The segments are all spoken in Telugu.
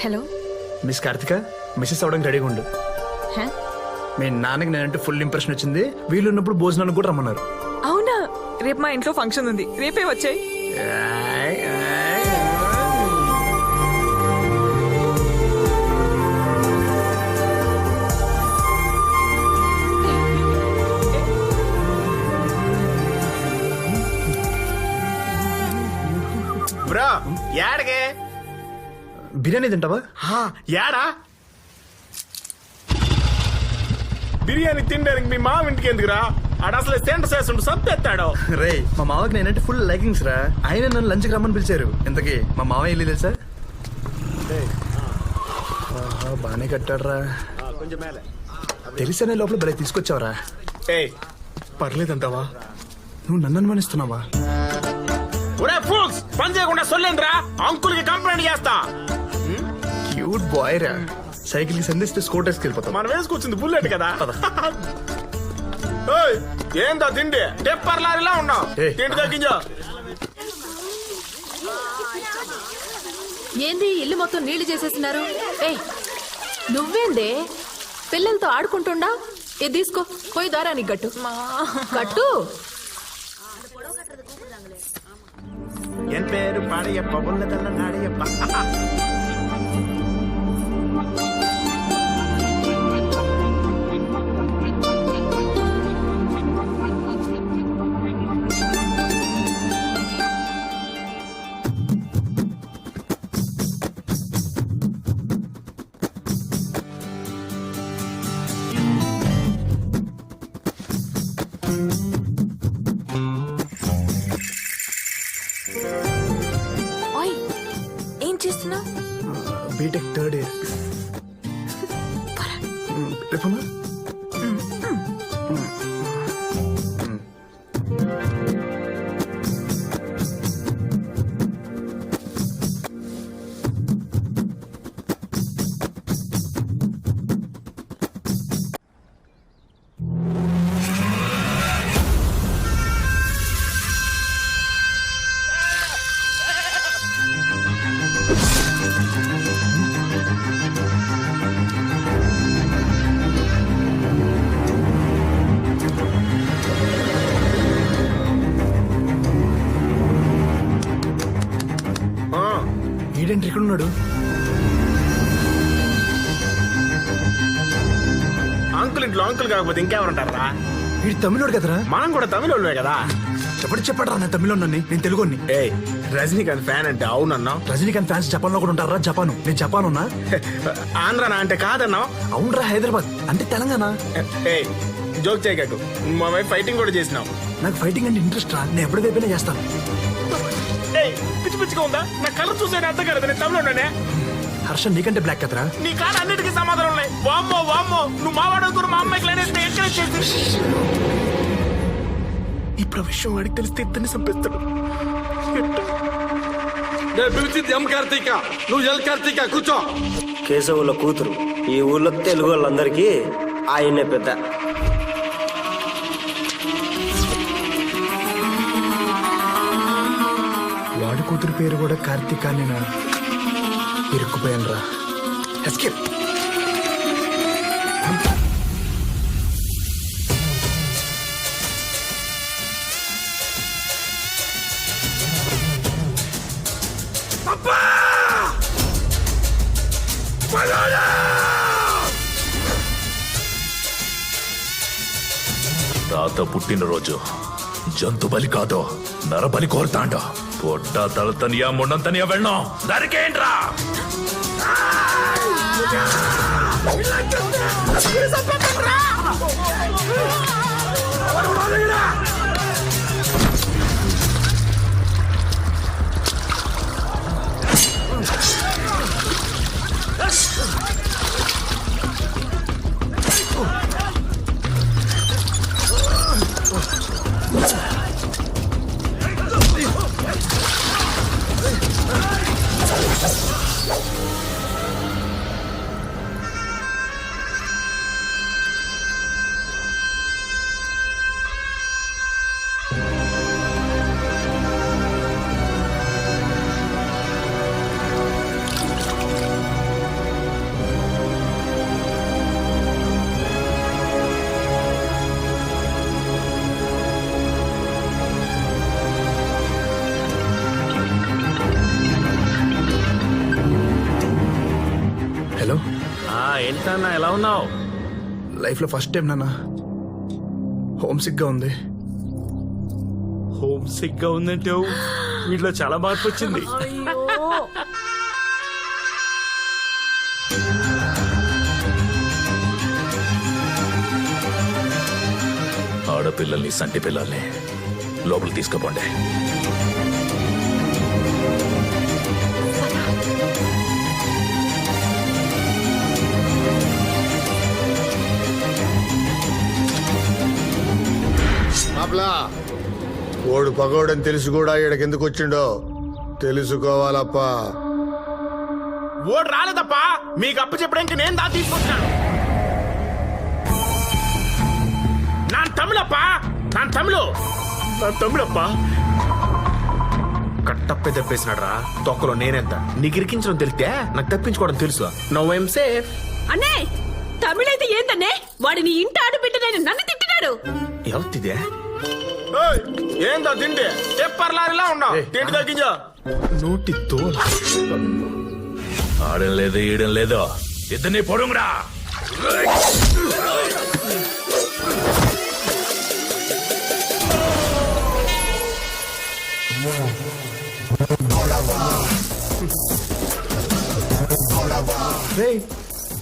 హలో మిస్ కార్తిక మిస్సెస్ అవడానికి రెడీగా ఉండు. మీ నాన్నకి నేనంటే ఫుల్ ఇంప్రెషన్ వచ్చింది. వీళ్ళు ఉన్నప్పుడు భోజనానికి కూడా రమ్మన్నారు. అవునా? రేపు మా ఇంట్లో ఫంక్షన్ ఉంది, రేపే వచ్చాయి. బ్రో యాడగే బిర్యానీ తింటావా? యాడా బిర్యానీ తినడానికి మీ మామ ఇంటికి ఎందుకురా? ఆడ అసలు సెంటర్ చేస్తుండు సత్తెత్తాడు. రే మా మావకి నేనంటే ఫుల్ లైకింగ్స్ రా. ఆయన నన్ను లంచ్కి రమ్మని పిలిచారు. ఇంతకీ మా మావ వెళ్ళి తెలుసా? బానే కట్టాడ్రా. తెలిసనే లోపల బలే తీసుకొచ్చావరా. పర్లేదంటావా? నువ్వు నన్ను అనుమానిస్తున్నావా? పని చేయకుండా సొల్లేంద్రా, అంకుల్ కి కంప్లైంట్ చేస్తా. క్యూట్ బాయ్ రా. సైకిల్ కి సంధిస్తే స్కూటర్స్కి వెళ్ళిపోతాం. మనం వేసుకొచ్చింది బుల్లెట్ కదా. ఏందా తిండి టెప్పర్ లారీలా ఉన్నావు. తిండి తగ్గించా. ఏంది ఇల్లు మొత్తం నీళ్లు చేసేసినారు? ఏయ్ నువ్వేందే పిల్లలతో ఆడుకుంటుండా? ఇది తీసుకో, పోయి దారానికి గట్టు. గట్టు. ఎన్ పేరు పాడయ్యప్ప ఉన్నదల్ల నాడయ్యప్ప. ఏం చేస్తున్నావు? BTech third year. రేపమ్మా ఈడేంటి ఇక్కడ ఉన్నాడు? అంకుల్ ఇంట్లో అంకుల్ కాకపోతే ఇంకెవరుంటారా? వీడు తమిళోడు కదరా. మనం కూడా తమిళోళ్ళే కదా. ఎప్పుడు చెప్పడరా నేను తమిళోడిని, నేను తెలుగుని. రజనీకాంత్ ఫ్యాన్ అంటే అవునన్నా. రజనీకాంత్ ఫ్యాన్స్ జపాన్ లో కూడా ఉంటారా? జపాను, నేను జపాన్ ఉన్నా. ఆంధ్రనా అంటే కాదన్నా. అవునరా, హైదరాబాద్ అంటే తెలంగాణ. జోక్ చేయకు, మా వైఫ్ ఫైటింగ్ కూడా చేసినావు. నాకు ఫైటింగ్ అంటే ఇంట్రెస్ట్ రా. నేను ఎప్పుడు వైపునే చేస్తాను. పిచ్చి పిచ్చిగా ఉందా? నా కలర్ చూసే అర్థం కాదు. నేను తమిళోనే. హర్ష నీకంటే బ్లాక్ కదరా. నీ కాడ అన్నిటికీ సమాధానం ఉన్నాయి. వామ్మో వామ్మో, నువ్వు మావాడు మా అమ్మాయికి లేనేస్తే ఎంకరేజ్ చేసి. ఇప్పుడు విషయం వాడికి తెలిస్తే ఇద్దరిని చంపేస్తాడు. నువ్వు ఎల్ కార్తీక కూర్చో. కేశవుల కూతురు. ఈ ఊర్లో తెలుగు వాళ్ళందరికీ ఆయనే పెద్ద. వాడి కూతురు పేరు కూడా కార్తీక. నేను ఇరుక్కుపోయాను రా. ఎస్కేప్. తాత పుట్టినరోజు జంతు బలి కాదో నరబలి కోరుతాండో. పొట్ట తలతనియా మొండంతనియా వెళ్ళం నరికేంట్రా. ఏంటన్నా ఎలా ఉన్నావు? లైఫ్ లో ఫస్ట్ టైం నాన్న హోమ్ సిక్ గా ఉంది. హోమ్ సిక్ గా ఉందంటే వీటిలో చాలా మార్పు వచ్చింది. ఆడపిల్లల్ని సంటి పిల్లల్ని లోపలికి తీసుకుపోండి. మాప్లా ఓడు పగోడని తెలిసి కూడా ఈడకెందుకు వచ్చిండో తెలుసుకోవాలప్ప. ఓడు రాలేదప్పా, మీకు అప్పు చెప్పడానికి నేను దా తీసుకొచ్చాను. Non తమిళప్పా, non తమిళప్పా. కట్టప్పే తప్పేసినాడు రా. తొక్కలో నేనెంత నీకు ఇరికించడం తెలితే నాకు తప్పించుకోవడం తెలుసు. No I'm safe. అన్నే తమిళైతే ఏందన్నే వాడిని ఇంట ఆడబిడ్డనైనా నన్ను తిట్టినాడు. ఎవరిదే? ఏందో తిండి చెప్పర్లారిలా ఉన్నావు. తిండి తగ్గించా. నోటి తోల ఆడం లేదు ఈడం లేదు, ఇద్దరిని పొడుగురా.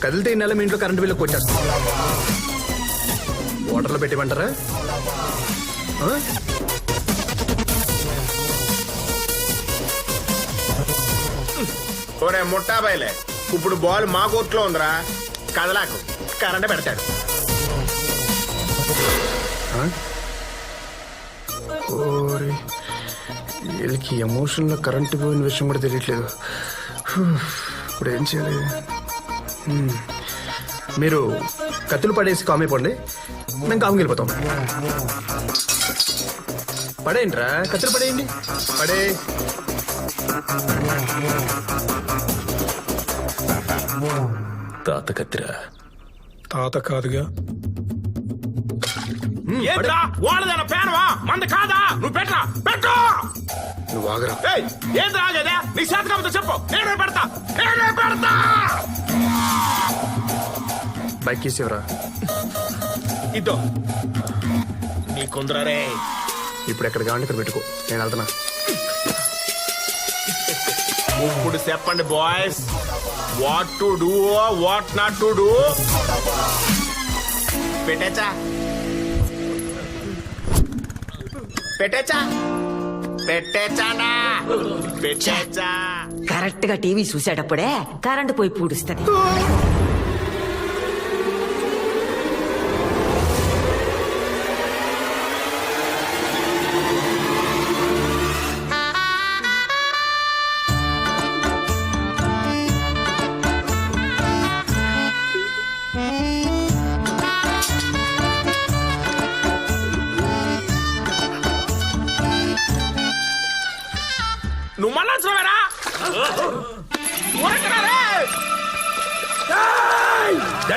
కదిలితే ఈ నెల మీ ఇంట్లో కరెంటు బిల్లు వచ్చేస్తా. వాటర్లో పెట్టిమంటారా? ఒరే ముట్టాబాయిలే, ఇప్పుడు బాల్ మా కోర్టులో ఉందిరా. కదలాకు, కరెంట్ పెడతాడు. వీళ్ళకి ఎమోషన్ లో కరెంటు పోయిన విషయం కూడా తెలియట్లేదు. ఇప్పుడు ఏం చేయాలి? మీరు కత్తులు పడేసి కామైపోండి, మేము కాముకి వెళ్ళిపోతాం. పడేయండిరా, కత్తులు పడేయండి. పడే తాత కత్తిరా. తాత కాదుగా. ఏంట్రా వాళ్ళదేనా పేనవా? మంద కాదా? నువ్వు పెట్టరా, పెట్టు. నువ్వు ఆగరా. ఏంద్రా ఆగేదే? నీ చేత కాకపోతే చెప్పు, నేనే పెడతా. బైక్ తీసేవరా. ఇద్దో నీ కుందరే. ఇప్పుడు ఎక్కడ కావాలంటే ఇక్కడ పెట్టుకో, నేను వెళ్తున్నా. ఇప్పుడు చెప్పండి boys, what to do, what not to do. పెట్టేచ్చా పెట్టేచ్చా పెట్టేచ్చానా పెట్టేచ్చా. కరెక్ట్ గా టీవీ చూసేటప్పుడే కరెంటు పోయి పూడుస్తుంది. నువ్వు మళ్ళా వచ్చినవేరా?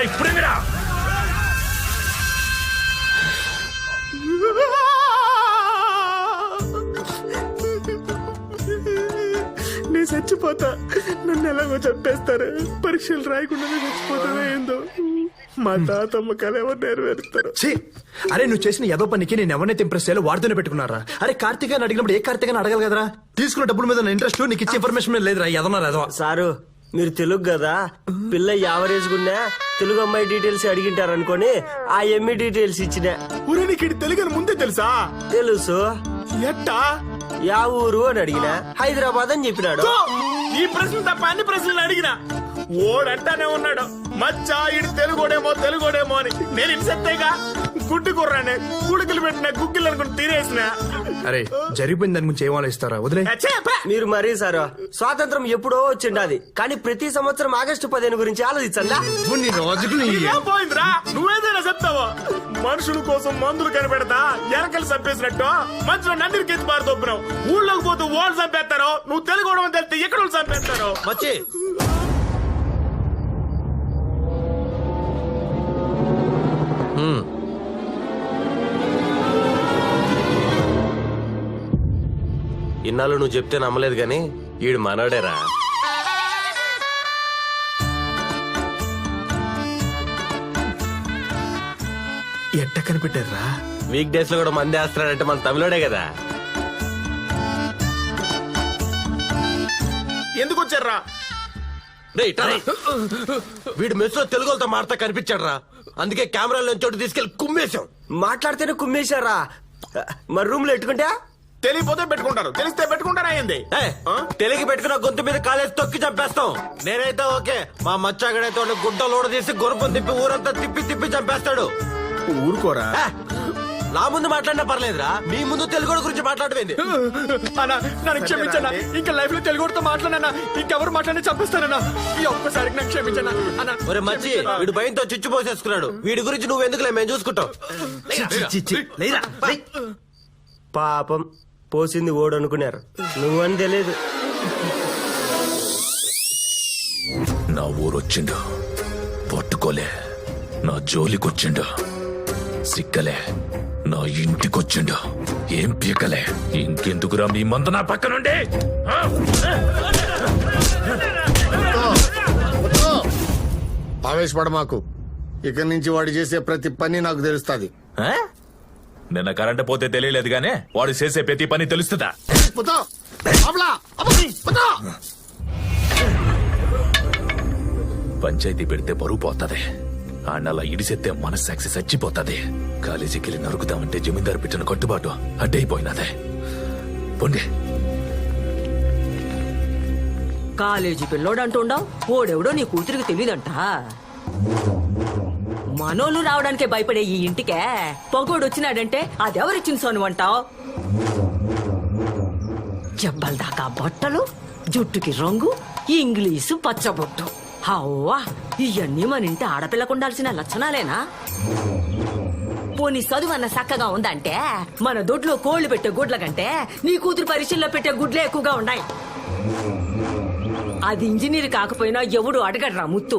ఇప్పుడేమిరా? నేను చచ్చిపోతా, నన్ను ఎలాగో చంపేస్తారు. పరీక్షలు రాయకుండా చచ్చిపోతావే ఏందో. మా తాతమ్మ కళ ఎవరు నెరవేరుస్తారు. అరే నువ్వు చేసిన ఏదో పనికి నేను ఎవరినైతే ఇంప్రెస్ చేయాలో వాడితోనే పెట్టుకున్నారా? అరే కార్తీక్ అడిగినప్పుడు ఏ కార్తీక్ అడగాలి కదరా? తీసుకున్న డబ్బుల మీద ఇంట్రెస్ట్, నీకు ఇచ్చే ఇన్ఫర్మేషన్ మీద లేదురా. ఎదన్నారా సారు మీరు తెలుగు కదా, పిల్ల యావరేజ్ గున్నా తెలుగు అమ్మాయి డీటెయిల్స్ అడిగింటారు అనుకోని ఆ ఎమ్మి డీటెయిల్స్ ఇచ్చిన. ఊరే నీకు తెలుగు అని ముందే తెలుసా? తెలుసు. ఎట్టా? యా ఊరు అని అడిగిన హైదరాబాద్ అని చెప్పినాడు. ఈ ప్రశ్న తప్ప అన్ని ప్రశ్నలు అడిగిన ఓడంటానే ఉన్నాడు. మచ్చా ఇడు తెలుగోడేమో అని. నేను ఇన్సెత్తేగా గుడ్డి కుర్రానే, గుడికలు పెట్టిన గుగ్గిలు అనుకుని తినేసిన. అరే జరిగిపోయింది దాని గురించి ఏం ఆలోచిస్తారా? వదిలే. మీరు మరీ సారు స్వాతంత్రం ఎప్పుడో వచ్చిండాది, కానీ ప్రతి సంవత్సరం ఆగస్టు 15 గురించి ఆలోచించండా? ఏం పోయిందిరా? నువ్వేదైనా చెప్తావా? మనుషుల కోసం మందులు కనిపెడతా ఎరకలు చంపేసినట్టు మధ్యలో నందిరికి ఎత్తి పారు దొబ్బినావు. ఊళ్ళోకి పోతూ వాళ్ళు చంపేస్తారు, నువ్వు తెలుగు తెలిస్తే ఎక్కడ వాళ్ళు చంపేస్తారు. మచ్చి ఇన్నాళ్ళు నువ్వు చెప్తే నమ్మలేదు గాని ఈడు మనోడేరా. ఎట్ట కనిపెట్టారా? వీక్ డేస్ లో కూడా మంది వేస్తున్నాడంటే మన తమిళోడే కదా. ఎందుకు వచ్చారా? రేయ్, ఇట్రా రా. వీడు మెస్ లో తెలుగు వాళ్ళతో మాడతా కనిపించాడు రా. అందుకే కెమెరాలో చోటు తీసుకెళ్లి కుమ్మేశాం. మాట్లాడితేనే కుమ్మేశారా? మరి రూమ్ లో ఎట్టుకుంటా తెలియపోతే పెట్టుకుంటారు, తెలిస్తే పెట్టుకుంటారా అయింది. తెలుగు పెట్టుకున్న గొంతు మీద కాలేజ్ తొక్కి చంపేస్తాం. నేనైతే ఓకే, మా మచ్చాగడైతే వాడిని గుడ్డ లోడ తీసి గుర్రం తిప్పి ఊరంతా తిప్పి తిప్పి చంపేస్తాడు. ఊరుకోరా. ఏ, నా ముందు మాట్లాడినా పర్లేదురా, మీ ముందు తెలుగు గురించి మాట్లాడమైంది. అన్నా నన్ను క్షమించన్నా, ఇంకా లైఫ్ లో తెలుగుతో మాట్లాడనా, ఇంకెవరు మాట్లాడి చంపిస్తానన్నా. ఈ ఒక్కసారికి నాకు క్షమించన్నా అన్నా. ఒరే మచ్చి, వీడు భయంతో చిచ్చు పోసేసుకున్నాడు. వీడి గురించి నువ్వు ఎందుకులే, మేము చూసుకుంటాం. పాపం పోసింది ఓడు అనుకున్నారు, నువ్వని తెలియదు. నా ఊరొచ్చిండు, పట్టుకోలే. నా జోలికొచ్చిండు, సిక్కలే. నా ఇంటికొచ్చిండు, ఏం పీకలే. ఇంకెందుకురా మీ మందు నా పక్క నుండి? ఆవేశపడ మాకు. ఇక్కడి నుంచి వాడు చేసే ప్రతి పని నాకు తెలుస్తుంది. ఆ? నిన్న కరెంట్ పోతే తెలియలేదు గానే వాడు చేసే ప్రతి పని తెలుస్తుందా? పంచాయతీ పెడితే బరువు పోతుంది. ఆడలా ఇడిసెత్తే మనస్సాక్షి చచ్చిపోతుంది. కాలేజీకి వెళ్ళి నరుకుదామంటే జమీందారు పెట్టిన కట్టుబాటు అడ్డైపోయినదే. పొండి. కాలేజీ పిల్లోడు అంటుండవు, ఓడెవడో నీ కూతురికి తెలియదంట. మనోళ్ళు రావడానికే భయపడే ఈ ఇంటికే పొగోడు వచ్చినాడంటే అదెవరిచ్చిన సోను అంటావు? జబ్బల దాకా బట్టలు, జుట్టుకి రంగు, ఇంగ్లీషు పచ్చబొట్టు. హవ్వా, ఇవన్నీ మన ఇంటి ఆడపిల్లకు ఉండాల్సిన లక్షణాలేనా? పోనీ చదువు అన్న చక్కగా ఉందంటే మన దొడ్లో కోళ్లు పెట్టే గుడ్ల కంటే నీ కూతురు పరీక్షల్లో పెట్టే గుడ్లే ఎక్కువగా ఉన్నాయి. అది ఇంజనీర్ కాకపోయినా ఎవడు అడగడరా ముత్తు.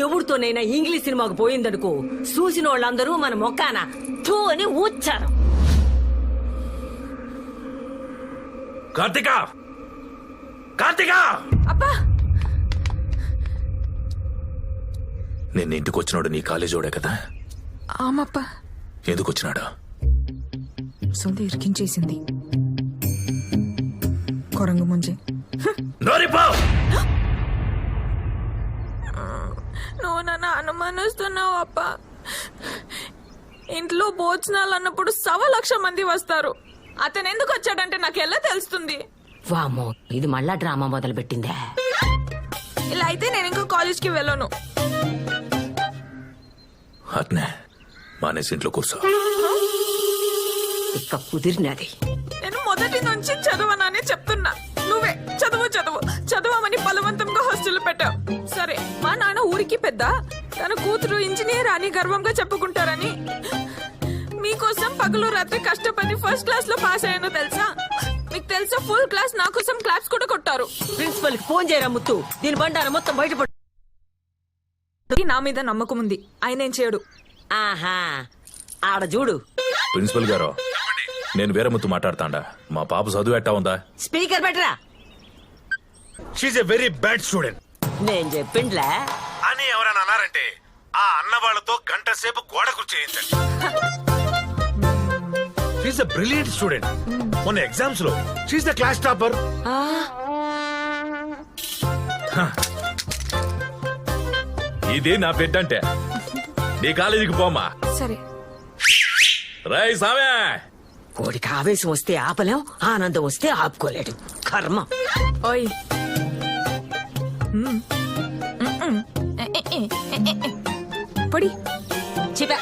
ఎవరితోనైనా ఇంగ్లీష్ సినిమాకు పోయిందనుకో, చూసిన వాళ్ళందరూ మన మొక్కాన థూ అని ఊచ్చారు. కార్తిక, కార్తిక! అబ్బా, నేను ఇంటికి వచ్చినాడు నీ కాలేజోడే కదా? ఆమప్ప. ఎందుకు వచ్చినాడు? సొంత ఇరికించేసింది కొరంగు ముంజే. నోరిపో! నువ్వు నన్ను అనుమానిస్తున్నావు అప్ప. ఇంట్లో భోజనాలు అన్నప్పుడు 1,00,000 మంది వస్తారు. అతను ఎందుకు వచ్చాడంటే నాకు ఎలా తెలుస్తుంది? వామో, ఇది మళ్ళా డ్రామా మొదలు పెట్టిందే. ఇలా అయితే నేను ఇంకో కాలేజ్కి వెళ్ళను. అట్నే మానేసి ఇంట్లో కూర్చో. ఇక కుదిరినది. నేను మొదటి నుంచి చదవనని చెప్తున్నా. నువ్వే చదువు చదువు చదవమని బలవంతంగా హాస్టల్ పెట్టావు. సరే, మా నాన్న ఊరికి పెద్ద, తన కూతురు ఇంజనీర్ అని గర్వంగా చెప్పుకుంటారని మీకోసం పగలు రాత్రి కష్టపడి ఫస్ట్ క్లాస్ లో పాస్ అయ్యాను తెలుసా? మీకు తెలుసా, ఫుల్ క్లాస్ నా కోసం క్లాప్స్ కూడా కొట్టారు. ప్రిన్సిపల్ కి ఫోన్ చేయరా ముత్తు, దీని బండారం మొత్తం బయటపడు. నా మీద నమ్మకం ఉంది, ఆయన ఏం చేయడు. ఆహా, ఆడ చూడు. ప్రిన్సిపల్ గారు, నేను వేరే ముత్తు మాట్లాడతాండా. మా పాప చదువు ఎట్టా ఉందా? స్పీకర్ పెట్టరా. She a very bad student నేను చెప్పిండ్లే అని ఎవరైనా అన్నారంటే ఆ అన్న వాళ్ళతో గంట సేపు గోడ కూర్చేయించండి. She's a brilliant student. మొన్న ఎగ్జామ్స్ లో షీఈ్ ద క్లాస్ టాపర్. ఇది నా బిడ్డంటే. నీ కాలేజీకి పోమా. సరే. రై సామే, కోడికి ఆవేశం వస్తే ఆపలేం, ఆనందం వస్తే ఆపుకోలేడు. కర్మ. ఓయ్, పొడి. చిపా